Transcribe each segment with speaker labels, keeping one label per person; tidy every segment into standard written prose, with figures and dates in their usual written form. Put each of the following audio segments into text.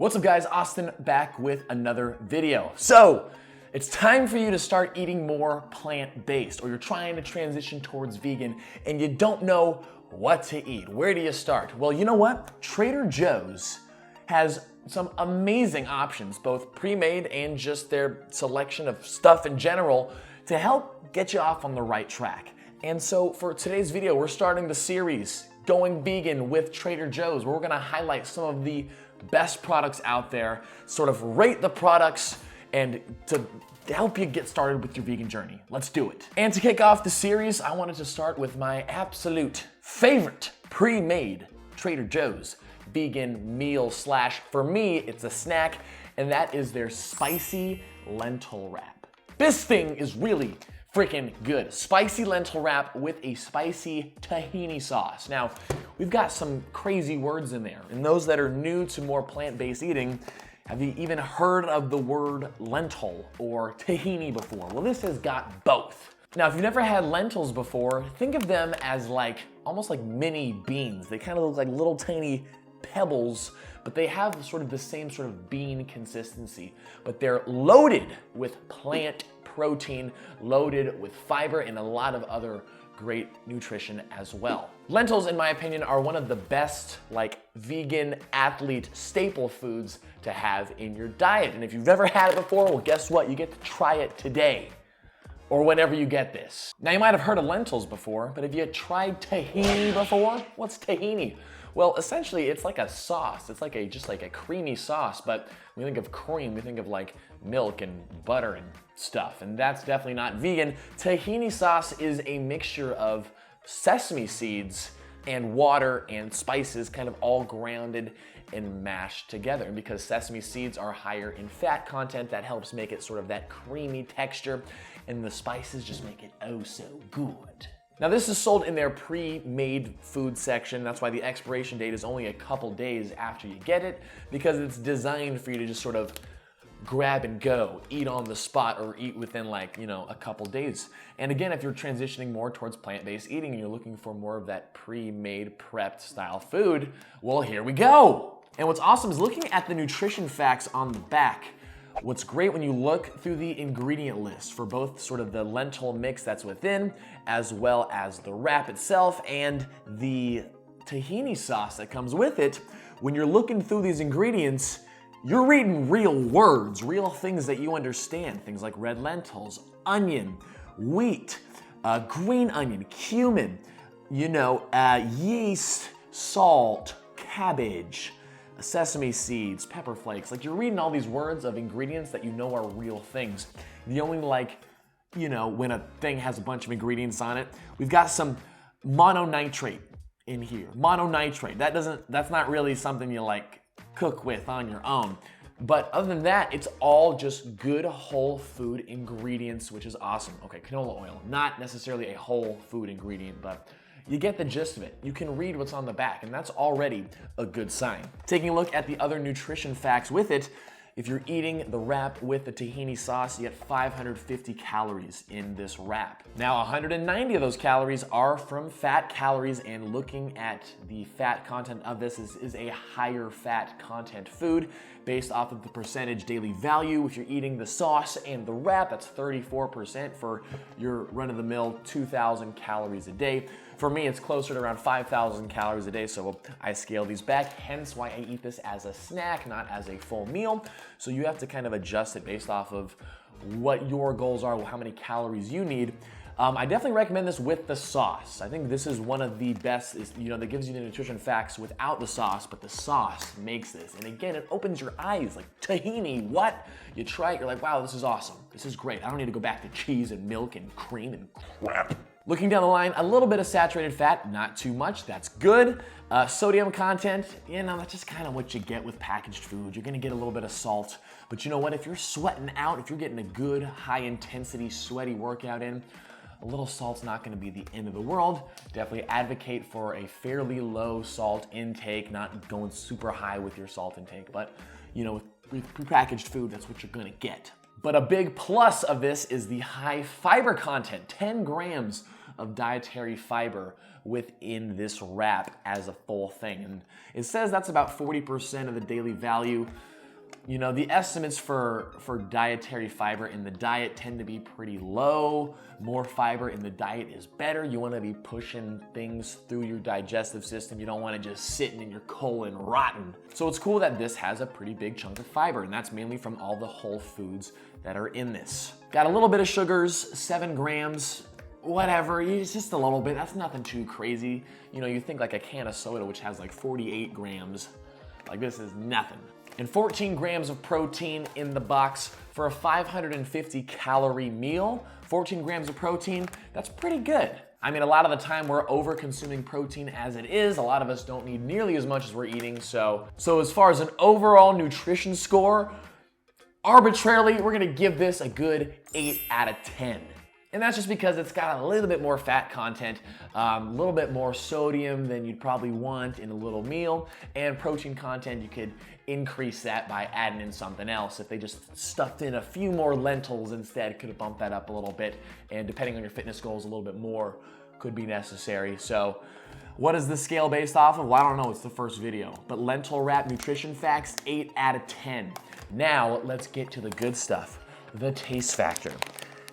Speaker 1: What's up guys, Austin back with another video. So, it's time for you to start eating more plant-based, or you're trying to transition towards vegan and you don't know what to eat. Where do you start? Well, you know what? Trader Joe's has some amazing options, both pre-made and just their selection of stuff in general to help get you off on the right track. And so for today's video, we're starting the series Going Vegan with Trader Joe's, where we're gonna highlight some of the best products out there, sort of rate the products, and to help you get started with your vegan journey. Let's do it. And to kick off the series, I wanted to start with my absolute favorite pre-made Trader Joe's vegan meal slash, for me, it's a snack, and that is their spicy lentil wrap. This thing is really freaking good. Spicy lentil wrap with a spicy tahini sauce. Now, we've got some crazy words in there, and those that are new to more plant-based eating, have you even heard of the word lentil or tahini before? Well, this has got both. Now, if you've never had lentils before, think of them as almost like mini beans. They kind of look like little tiny pebbles, but they have sort of the same sort of bean consistency, but they're loaded with plant protein, loaded with fiber, and a lot of other great nutrition as well. Lentils, in my opinion, are one of the best vegan athlete staple foods to have in your diet. And if you've never had it before, well, guess what? You get to try it today or whenever you get this. Now, you might have heard of lentils before, but have you tried tahini before? What's tahini? Well, essentially, it's like a sauce. It's just like a creamy sauce, but when we think of cream, we think of milk and butter and stuff, and that's definitely not vegan. Tahini sauce is a mixture of sesame seeds and water and spices, kind of all grounded and mashed together. And because sesame seeds are higher in fat content, that helps make it sort of that creamy texture, and the spices just make it oh so good. Now, this is sold in their pre-made food section. That's why the expiration date is only a couple days after you get it, because it's designed for you to just sort of grab and go, eat on the spot, or eat within a couple days. And again, if you're transitioning more towards plant-based eating and you're looking for more of that pre-made, prepped style food, well, here we go. And what's awesome is looking at the nutrition facts on the back. What's great when you look through the ingredient list for both sort of the lentil mix that's within, as well as the wrap itself and the tahini sauce that comes with it, when you're looking through these ingredients, you're reading real words, real things that you understand. Things like red lentils, onion, wheat, green onion, cumin, yeast, salt, cabbage, sesame seeds, pepper flakes. You're reading all these words of ingredients that you know are real things. The only when a thing has a bunch of ingredients on it, we've got some mononitrate in here. Mononitrate, that's not really something you cook with on your own. But other than that, it's all just good whole food ingredients, which is awesome. Okay, canola oil, not necessarily a whole food ingredient, but you get the gist of it. You can read what's on the back, and that's already a good sign. Taking a look at the other nutrition facts with it, if you're eating the wrap with the tahini sauce, you get 550 calories in this wrap. Now, 190 of those calories are from fat calories, and looking at the fat content of this is a higher fat content food based off of the percentage daily value. If you're eating the sauce and the wrap, that's 34% for your run-of-the-mill 2,000 calories a day. For me, it's closer to around 5,000 calories a day, so I scale these back, hence why I eat this as a snack, not as a full meal. So you have to kind of adjust it based off of what your goals are, how many calories you need. I definitely recommend this with the sauce. I think this is one of the best, that gives you the nutrition facts without the sauce, but the sauce makes this. And again, it opens your eyes, tahini, what? You try it, you're like, wow, this is awesome. This is great. I don't need to go back to cheese and milk and cream and crap. Looking down the line, a little bit of saturated fat, not too much, that's good. Sodium content, that's just kind of what you get with packaged food. You're gonna get a little bit of salt, but you know what? If you're sweating out, if you're getting a good, high intensity, sweaty workout in, a little salt's not gonna be the end of the world. Definitely advocate for a fairly low salt intake, not going super high with your salt intake, but with prepackaged food, that's what you're gonna get. But a big plus of this is the high fiber content, 10 grams of dietary fiber within this wrap as a full thing. And it says that's about 40% of the daily value. You know, the estimates for dietary fiber in the diet tend to be pretty low. More fiber in the diet is better. You want to be pushing things through your digestive system. You don't want to just sitting in your colon rotten. So it's cool that this has a pretty big chunk of fiber, and that's mainly from all the whole foods that are in this. Got a little bit of sugars, 7 grams, whatever, it's just a little bit. That's nothing too crazy. You know, you think like a can of soda, which has like 48 grams, like this is nothing. And 14 grams of protein in the box for a 550 calorie meal. 14 grams of protein, that's pretty good. I mean, a lot of the time we're over consuming protein as it is. A lot of us don't need nearly as much as we're eating. So as far as an overall nutrition score, arbitrarily, we're gonna give this a good 8 out of 10. And that's just because it's got a little bit more fat content, a little bit more sodium than you'd probably want in a little meal, and protein content, you could increase that by adding in something else. If they just stuffed in a few more lentils instead, could have bumped that up a little bit, and depending on your fitness goals, a little bit more could be necessary. So what is the scale based off of? Well, I don't know, it's the first video. But lentil wrap nutrition facts, 8 out of 10. Now, let's get to the good stuff, the taste factor.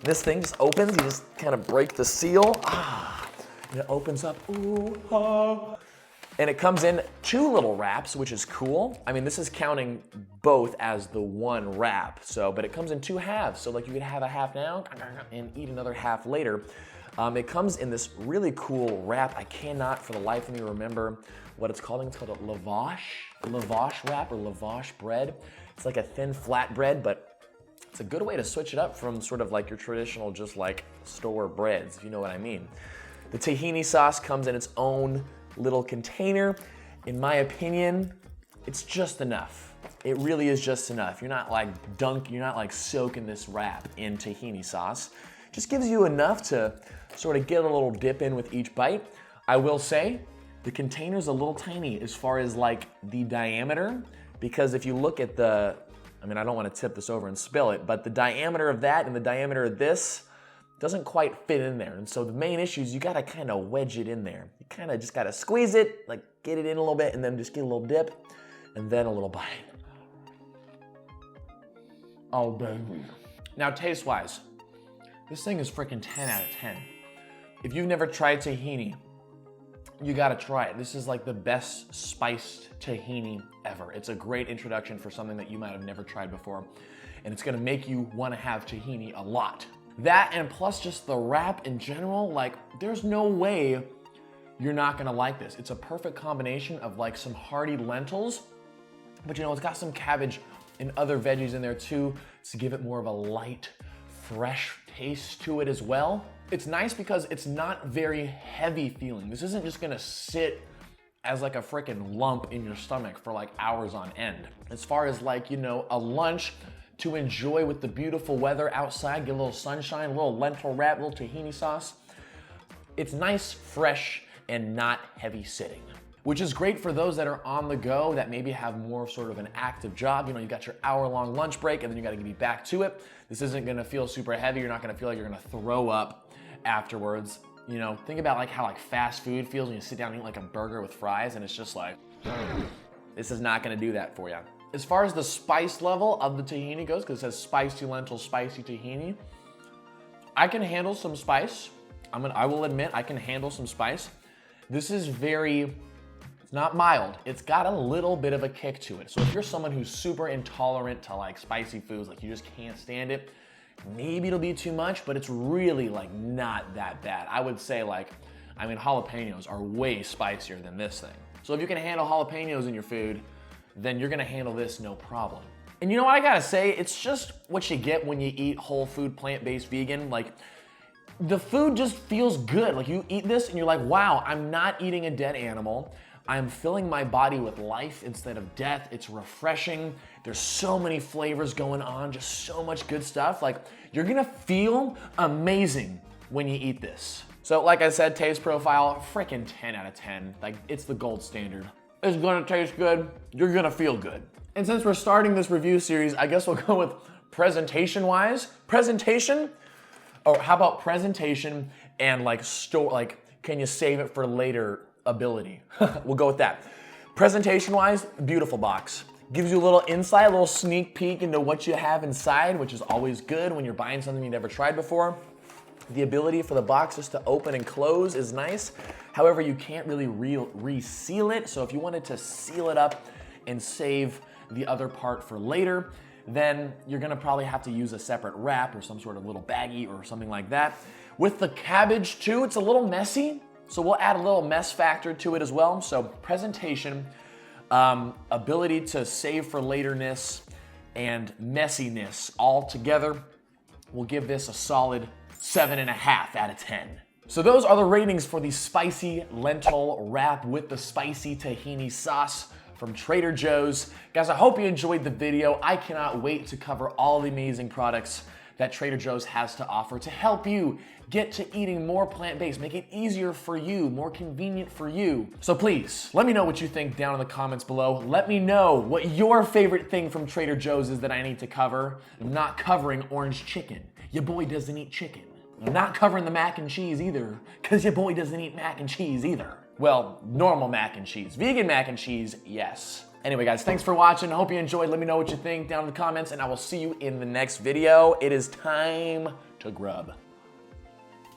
Speaker 1: This thing just opens, you just kind of break the seal. And it opens up, ooh, ah. And it comes in 2 little wraps, which is cool. I mean, this is counting both as the one wrap, but it comes in 2 halves. So like you could have a half now and eat another half later. It comes in this really cool wrap. I cannot for the life of me remember what it's called. It's called a lavash wrap or lavash bread. It's like a thin flat bread, but it's a good way to switch it up from sort of like your traditional just like store breads, if you know what I mean. The tahini sauce comes in its own little container. In my opinion, it's just enough. It really is just enough. You're not like soaking this wrap in tahini sauce. Just gives you enough to sort of get a little dip in with each bite. I will say the container's a little tiny as far as like the diameter, because if you look at I don't want to tip this over and spill it, but the diameter of that and the diameter of this doesn't quite fit in there. And so the main issue is you gotta kind of wedge it in there. You kind of just gotta squeeze it, like get it in a little bit, and then just get a little dip, and then a little bite. Oh, baby. Now, taste-wise, this thing is freaking 10 out of 10. If you've never tried tahini, you gotta try it. This is like the best spiced tahini ever. It's a great introduction for something that you might have never tried before, and it's gonna make you wanna have tahini a lot. That and plus just the wrap in general, like there's no way you're not gonna like this. It's a perfect combination of like some hearty lentils, but you know, it's got some cabbage and other veggies in there too to give it more of a light, fresh taste to it as well. It's nice because it's not very heavy feeling. This isn't just gonna sit as like a freaking lump in your stomach for like hours on end. As far as like, you know, a lunch to enjoy with the beautiful weather outside, get a little sunshine, a little lentil wrap, a little tahini sauce. It's nice, fresh, and not heavy sitting, which is great for those that are on the go that maybe have more sort of an active job. You know, you got your hour-long lunch break and then you gotta be back to it. This isn't gonna feel super heavy. You're not gonna feel like you're gonna throw up afterwards. You know, think about like how like fast food feels when you sit down and eat like a burger with fries and it's just like, this is not gonna do that for you. As far as the spice level of the tahini goes, because it says spicy lentil, spicy tahini, I can handle some spice. I will admit I can handle some spice. This is it's not mild. It's got a little bit of a kick to it. So if you're someone who's super intolerant to like spicy foods, like you just can't stand it, maybe it'll be too much, but it's really like not that bad. I would say like, I mean, jalapenos are way spicier than this thing. So if you can handle jalapenos in your food, then you're gonna handle this no problem. And you know what I gotta say? It's just what you get when you eat whole food, plant-based vegan. Like, the food just feels good. Like you eat this and you're like, wow, I'm not eating a dead animal. I'm filling my body with life instead of death. It's refreshing. There's so many flavors going on, just so much good stuff. Like, you're gonna feel amazing when you eat this. So like I said, taste profile, freaking 10 out of 10. Like, it's the gold standard. It's gonna taste good, you're gonna feel good. And since we're starting this review series, I guess we'll go with presentation-wise. Presentation, or how about presentation and like store, like, can you save it for later ability? We'll go with that. Presentation-wise, beautiful box. Gives you a little insight, a little sneak peek into what you have inside, which is always good when you're buying something you've never tried before. The ability for the boxes to open and close is nice. However, you can't really reseal it. So if you wanted to seal it up and save the other part for later, then you're gonna probably have to use a separate wrap or some sort of little baggie or something like that. With the cabbage too, it's a little messy. So we'll add a little mess factor to it as well. So presentation, ability to save for laterness, and messiness all together, we'll give this a solid 7.5 out of 10. So those are the ratings for the spicy lentil wrap with the spicy tahini sauce from Trader Joe's. Guys, I hope you enjoyed the video. I cannot wait to cover all the amazing products that Trader Joe's has to offer to help you get to eating more plant-based, make it easier for you, more convenient for you. So please, let me know what you think down in the comments below. Let me know what your favorite thing from Trader Joe's is that I need to cover. I'm not covering orange chicken. Your boy doesn't eat chicken. I'm not covering the mac and cheese either, because your boy doesn't eat mac and cheese either. Well, normal mac and cheese. Vegan mac and cheese, yes. Anyway, guys, thanks for watching. I hope you enjoyed. Let me know what you think down in the comments, and I will see you in the next video. It is time to grub.